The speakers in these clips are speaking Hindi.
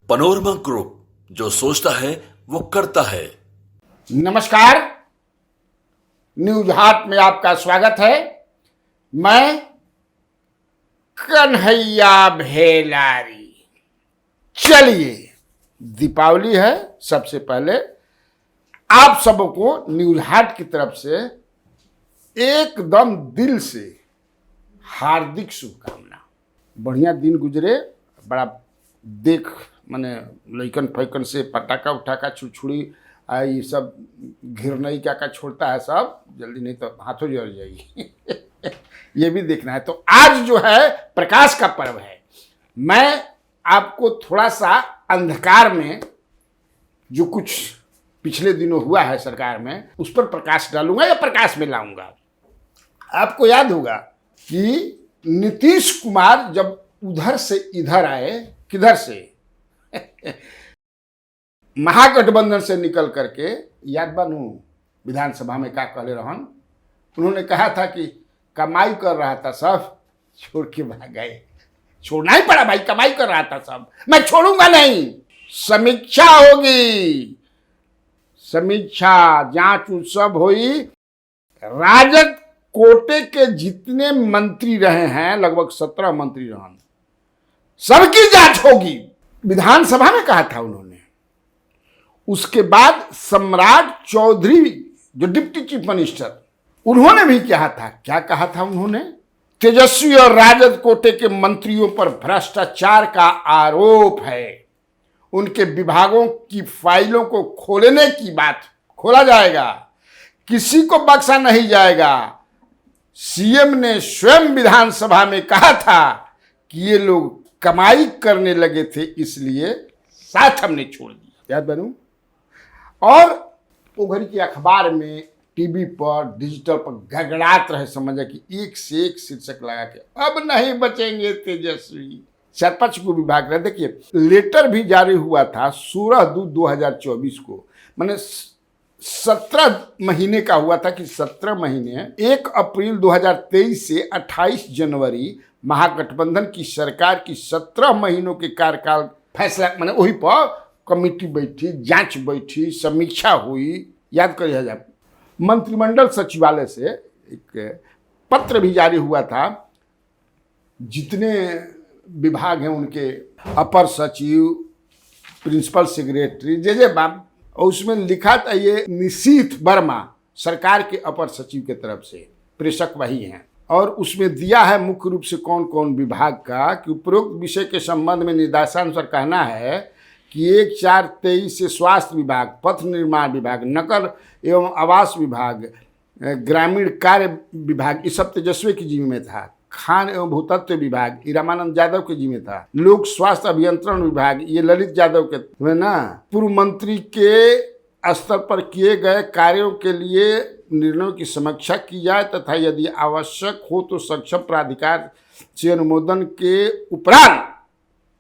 पनोरमा ग्रुप, जो सोचता है वो करता है। नमस्कार, न्यूज हाट में आपका स्वागत है। मैं कन्हैया भेलारी। चलिए, दीपावली है। सबसे पहले आप सबको न्यूज हाट की तरफ से एकदम दिल से हार्दिक शुभकामना। बढ़िया दिन गुजरे। बड़ा देख माने लइकन फैकन से पटाखा उठाका छुड़छुड़ी ये सब घिरनई क्या क्या छोड़ता है सब, जल्दी नहीं तो हाथों जल जाएगी। ये भी देखना है। तो आज जो है प्रकाश का पर्व है। मैं आपको थोड़ा सा अंधकार में जो कुछ पिछले दिनों हुआ है सरकार में, उस पर प्रकाश डालूंगा या प्रकाश में लाऊंगा। आपको याद होगा कि नीतीश कुमार जब उधर से इधर आए, किधर से महागठबंधन से निकल करके, याद बनू विधानसभा में क्या कहले रहन, उन्होंने कहा था कि कमाई कर रहा था सब, छोड़ के भाग गए। छोड़ना ही पड़ा भाई, कमाई कर रहा था सब, मैं छोड़ूंगा नहीं। समीक्षा होगी, समीक्षा जांच उत्सव हुई। राजद कोटे के जितने मंत्री रहे हैं, लगभग 17 मंत्री रहे, सबकी जांच होगी। विधानसभा में कहा था उन्होंने। उसके बाद सम्राट चौधरी जो डिप्टी चीफ मिनिस्टर, उन्होंने भी कहा था। क्या कहा था उन्होंने? तेजस्वी और राजद कोटे के मंत्रियों पर भ्रष्टाचार का आरोप है, उनके विभागों की फाइलों को खोलने की बात, खोला जाएगा, किसी को बख्शा नहीं जाएगा। सीएम ने स्वयं विधानसभा में कहा था कि ये लोग कमाई करने लगे थे, इसलिए साथ हमने छोड़ दिया। याद बनू? और वो घड़ी की अखबार में, टीवी पर, डिजिटल पर गड़गड़ात रहे, समझे कि एक से एक शीर्षक लगा के अब नहीं बचेंगे तेजस्वी। 4-5 को विभाग रहे। देखिए, लेटर भी जारी हुआ था 16/2/2024 को, मैंने 17 महीने का हुआ था कि 17 महीने 1 अप्रैल 2023 से 28 जनवरी महागठबंधन की सरकार की 17 महीनों के कार्यकाल फैसला, मैंने वही पर कमेटी बैठी, जांच बैठी, समीक्षा हुई। याद करिए जाए, मंत्रिमंडल सचिवालय से एक पत्र भी जारी हुआ था। जितने विभाग हैं उनके अपर सचिव, प्रिंसिपल सेक्रेटरी, जे बाब, और उसमें लिखा था ये निशीथ वर्मा सरकार के अपर सचिव के तरफ से, प्रेषक वही हैं। और उसमें दिया है मुख्य रूप से कौन कौन विभाग का, कि उपरोक्त विषय के संबंध में निर्देशानुसार कहना है कि 1/4/23 से स्वास्थ्य विभाग, पथ निर्माण विभाग, नगर एवं आवास विभाग, ग्रामीण कार्य विभाग, ये सब तेजस्वी की जिम्मे में था। खान एवं भूतत्व विभाग ये रामानंद यादव के जिम्मे था। लोक स्वास्थ्य अभियंत्रण विभाग ये ललित यादव के है ना। पूर्व मंत्री के स्तर पर किए गए कार्यों के लिए निर्णयों की समीक्षा की जाए तथा यदि आवश्यक हो तो सक्षम प्राधिकार से अनुमोदन के उपरांत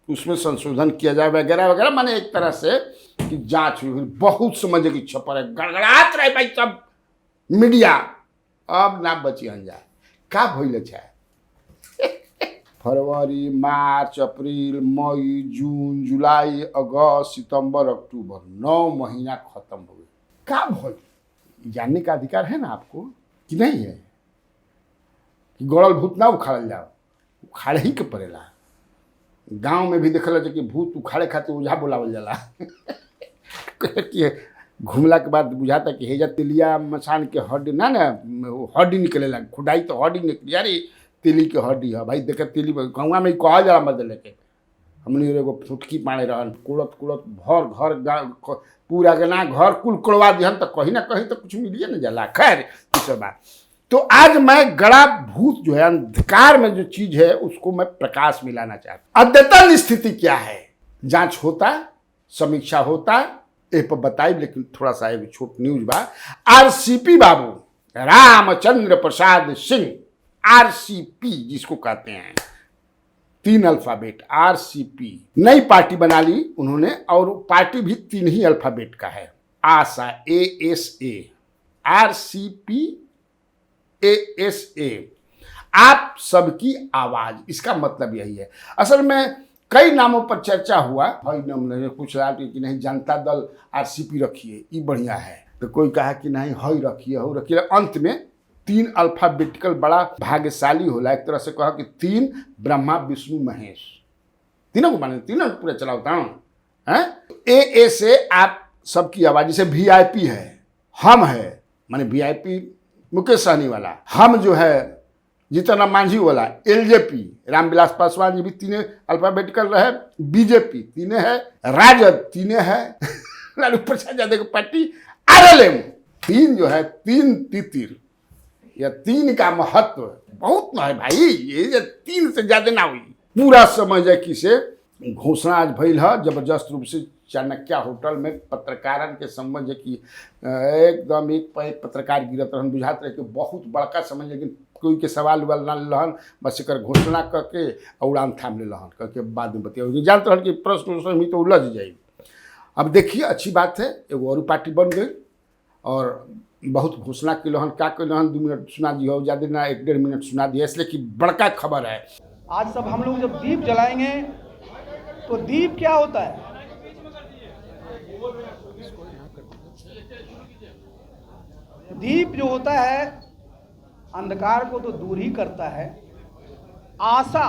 उसमें संशोधन किया जाए, वगैरह वगैरह। माने एक तरह से कि जांच हुई। बहुत समझे की छपर है, गड़गड़ात रहे भाई सब मीडिया। अब ना बची अंजा का भइल है। फरवरी, मार्च, अप्रैल, मई, जून, जुलाई, अगस्त, सितंबर, अक्टूबर, 9 महीना खत्म हो गए। का भइल जानने का अधिकार है ना आपको, कि नहीं है? कि गड़ल भूत ना उखाड़ल जाओ, उखाड़े ही के पड़ेला। गांव में भी देखल जाए कि भूत उखाड़े खातिर ओझा बोलावल जाला। घूमला के बाद बुझाता कि हेजा तिलिया मसान के हड्डी ना हड्डी निकलेला, खुदाई तो हड्डी निकली, यार तिली के हड्डी है भाई। देखे तिली गाँव में कहा जाला मर्द लेके, हमने एगो फुटकी पाने रहन, कुड़त कुड़त भर घर पूरा गना घर कुल कुड़वा दिहन, तो कहीं ना कहीं तो कुछ मिलिए ना जाला। खैर इस बात। तो आज मैं गड़ा भूत जो है, अंधकार में जो चीज है, उसको मैं प्रकाश में लाना चाहता हूं। अद्यतन स्थिति क्या है? जांच होता, समीक्षा होता, ए पर बताई। लेकिन थोड़ा सा एक छोट न्यूज बा। आरसीपी बाबू रामचंद्र प्रसाद सिंह, आरसीपी जिसको कहते हैं, 3 अल्फाबेट आरसीपी, नई पार्टी बना ली उन्होंने। और पार्टी भी 3 ही अल्फाबेट का है, आशा, ASA, आरसीपी ASA, आप सबकी आवाज। इसका मतलब यही है। असल में कई नामों पर चर्चा हुआ, कुछ रहा कि नहीं जनता दल आरसीपी रखिए, ये बढ़िया है, तो कोई कहा कि नहीं हई रखिए हो रखिए। अंत में 3 अल्फाबेटिकल बड़ा भाग्यशाली होला, एक तरह से कहा कि 3 ब्रह्मा विष्णु महेश, तीनों को माने, तीनों पूरा चलाता हूँ। ए से आप सबकी आवाज, जैसे वीआईपी है, हम है माने वीआईपी मुकेश सहनी वाला, हम जो है जीतन राम मांझी वाला, एलजेपी रामविलास पासवान जी भी 3 अल्फाबेटिकल रहे, बीजेपी 3 है, राजद 3 है, लालू प्रसाद यादव की पार्टी, आरएलएम 3 जो है, 3 तितिर, या 3 का महत्व बहुत ना है भाई, ये 3 से ज्यादा ना हुई। पूरा समझ कि से घोषणा आज भइल है जबरदस्त रूप से, चाणक्य होटल में पत्रकारन के समझ कि एकदम एक पत्रकार गिरत रहन, बुझात रहे कि बहुत बड़का समझ, लेकिन कोई के सवाल उवाल ना लहन, बस एक घोषणा करके उड़ान थाम ले लहन, करके बाद में बतिया जानते रहन कि प्रश्न में तो उलझ जाएगी। अब देखिए अच्छी बात है, एगो और पार्टी बन गई और बहुत घोषणा के लहन, क्या कर लहन 2 मिनट सुना दिया, ज़्यादा ना 1-1.5 मिनट सुना दिया, इसलिए कि बड़का खबर है। आज सब हम लोग जब दीप जलाएंगे तो दीप क्या होता है? दीप जो होता है अंधकार को तो दूर ही करता है, आशा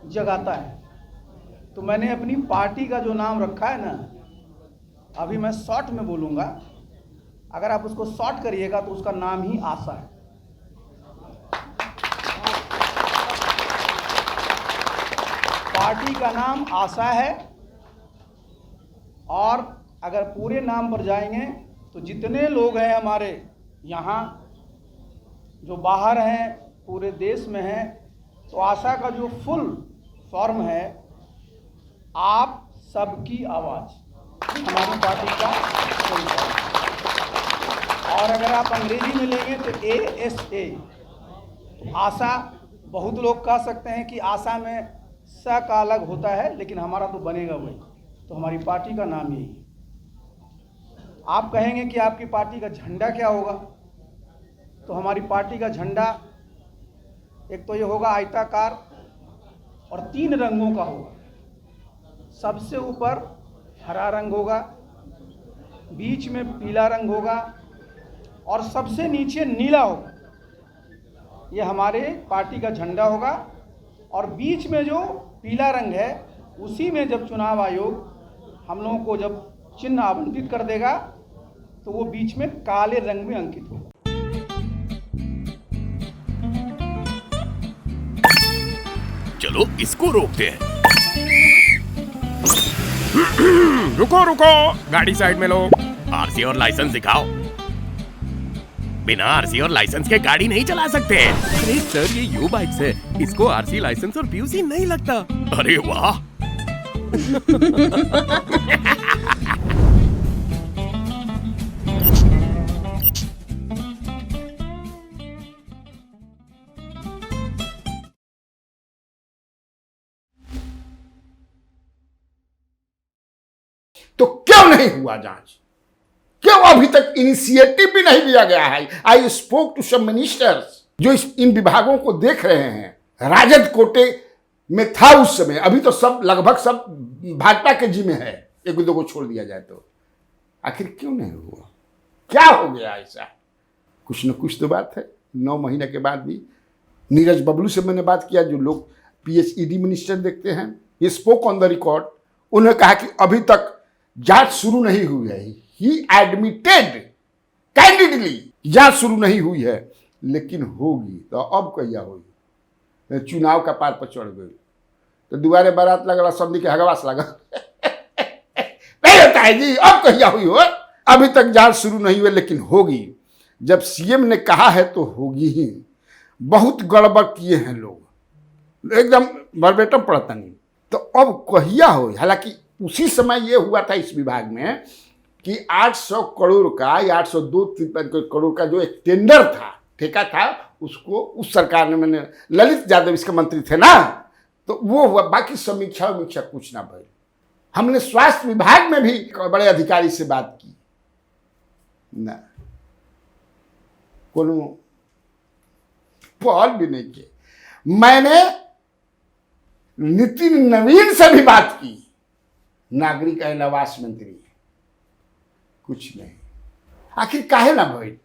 जगाता है। तो मैंने अपनी पार्टी का जो नाम रखा है ना, अभी मैं शॉर्ट में बोलूँगा, अगर आप उसको शॉर्ट करिएगा तो उसका नाम ही आशा है। पार्टी का नाम आशा है, और अगर पूरे नाम पर जाएंगे तो जितने लोग हैं हमारे यहाँ, जो बाहर हैं, पूरे देश में हैं, तो आशा का जो फुल फॉर्म है आप सबकी आवाज़, हमारी पार्टी का फुल फॉर्म। और अगर आप अंग्रेजी में लेंगे तो ASA, तो आशा, बहुत लोग कह सकते हैं कि आशा में स का अलग होता है, लेकिन हमारा तो बनेगा वही, तो हमारी पार्टी का नाम यही है। आप कहेंगे कि आपकी पार्टी का झंडा क्या होगा, तो हमारी पार्टी का झंडा एक तो ये होगा आयताकार और 3 रंगों का होगा। सबसे ऊपर हरा रंग होगा, बीच में पीला रंग होगा और सबसे नीचे नीला होगा। ये हमारे पार्टी का झंडा होगा, और बीच में जो पीला रंग है उसी में जब चुनाव आयोग हम लोगों को जब चिन्ह आवंटित कर देगा तो वो बीच में काले रंग में अंकित होगा। चलो इसको रोकते हैं। रुको रुको, गाड़ी साइड में लो। आरसी और लाइसेंस दिखाओ। बिना आरसी और लाइसेंस के गाड़ी नहीं चला सकते। अरे सर, ये यू बाइक्स है, इसको आरसी लाइसेंस और पीयूसी नहीं लगता। अरे वाह। तो क्यों नहीं हुआ जांच? क्यों अभी तक इनिशिएटिव भी नहीं लिया गया है? I spoke to some ministers जो इन विभागों को देख रहे हैं। राजद कोटे में था उस समय, अभी तो सब लगभग सब भाजपा के जिम्मे है, 1-2 को छोड़ दिया जाए तो। आखिर क्यों नहीं हुआ? क्या हो गया ऐसा? कुछ न कुछ तो बात है। 9 महीने के बाद भी नीरज बबलू से मैंने बात किया, जो लोग PhD मिनिस्टर देखते हैं, ये स्पोक ऑन द रिकॉर्ड। उन्होंने कहा कि अभी तक जांच शुरू नहीं हुई है। ही एडमिटेड कैंडिडली जांच शुरू नहीं हुई है, लेकिन होगी। तो अब कहिया होगी? चुनाव का पार पर चढ़ गई तो दोबारे बारात लगला, समझी के हगवास लगा। नहीं होता है जी, अब कहिया हुई हो? अभी तक जांच शुरू नहीं हुई, लेकिन होगी। जब सीएम ने कहा है तो होगी ही। बहुत गड़बड़ किए हैं लोग, एकदम वर्बेटम पढ़ता नहीं। तो अब कहिया हो? हालांकि उसी समय ये हुआ था इस विभाग में कि 800 करोड़ का या 802 करोड़ का जो एक टेंडर था, ठेका था, उसको उस सरकार ने, मैंने ललित यादव इसके मंत्री थे ना, तो वो हुआ। बाकी समीक्षा उमीक्षा कुछ ना भई। हमने स्वास्थ्य विभाग में भी बड़े अधिकारी से बात की ना, कोनो पहल भी नहीं की। मैंने नितिन नवीन से भी बात की, नागरिक एवं आवास मंत्री, कुछ नहीं। आखिर काहे ना भाई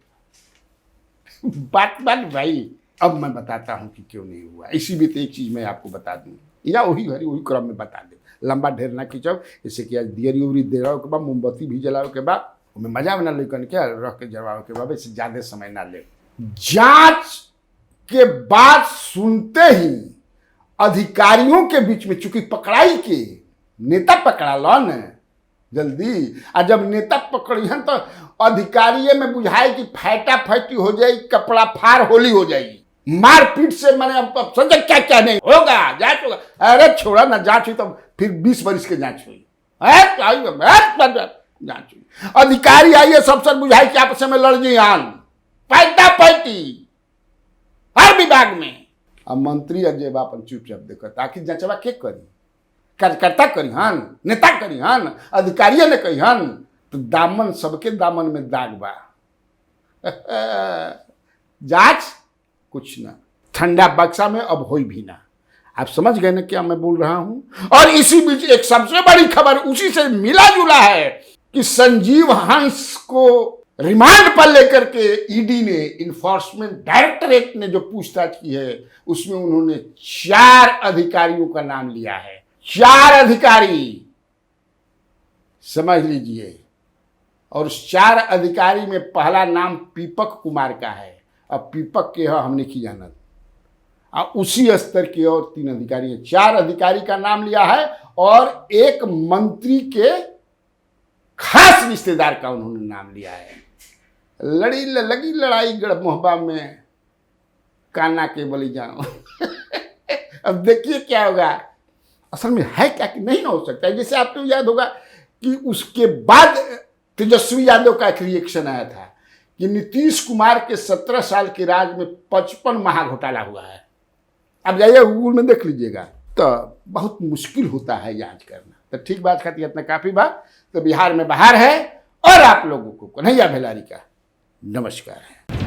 बात भाई। अब मैं बताता हूं कि क्यों नहीं हुआ। इसी भी तो एक चीज मैं आपको बता दूं, या वही घड़ी वही क्रम में बता दे, लंबा ढेर ना खींचब। जैसे कि आज दियरी उरी दे रहा के बाद, मोमबत्ती भी जलाओ के बाद, हमें मजा बना लेकिन क्या रख के जलाओ के बाद, इससे ज्यादा समय ना ले। जांच के बाद सुनते ही अधिकारियों के बीच में, चूंकि पकड़ाई के नेता पकड़ा लो न जल्दी, और जब नेता पकड़िहन तो अधिकारिये में बुझाए कि फैटा फैटी हो जाएगी, कपड़ा फाड़ होली हो जाएगी, मारपीट से। मैंने अब समझे क्या क्या नहीं होगा, जांच होगा। अरे छोड़ा ना, जांच हुई तो फिर 20 वर्ष के जांच हुई, जांच हुई। अधिकारी आइए सबसे बुझाई कि आपस में लड़ जान, फैटा फैटी हर विभाग में। अब मंत्री अजय बापन चुपचाप देखो, ताकि जांचवा के करी, कार्यकर्ता करी हन, नेता करी हन, अधिकारी ने कही हन, तो दामन सबके दामन में दाग बा। जांच कुछ ना, ठंडा बक्सा में अब होई भी ना। आप समझ गए ना क्या मैं बोल रहा हूं। और इसी बीच एक सबसे बड़ी खबर उसी से मिला जुला है कि संजीव हंस को रिमांड पर लेकर के ईडी ने, इन्फोर्समेंट डायरेक्टरेट ने जो पूछताछ की है, उसमें उन्होंने 4 अधिकारियों का नाम लिया है। 4 अधिकारी, समझ लीजिए। और उस 4 अधिकारी में पहला नाम पीपक कुमार का है। अब पीपक के हमने की जानत, और उसी स्तर के और 3 अधिकारी हैं। 4 अधिकारी का नाम लिया है और एक मंत्री के खास रिश्तेदार का उन्होंने नाम लिया है। लगी लड़ाई गढ़मुहबा में, काना के बलि जाओ। अब देखिए क्या होगा। असल में है क्या कि नहीं हो सकता है। जैसे आपको याद होगा कि उसके बाद तेजस्वी यादव का एक रिएक्शन आया था कि नीतीश कुमार के 17 साल के राज में 55 महाघोटाला हुआ है। अब जाइए गूगल में देख लीजिएगा, तो बहुत मुश्किल होता है जांच करना। तो ठीक बात खाती इतना काफी बात। तो बिहार में बाहर है, और आप लोगों को कन्हैया भेलारी का नमस्कार है।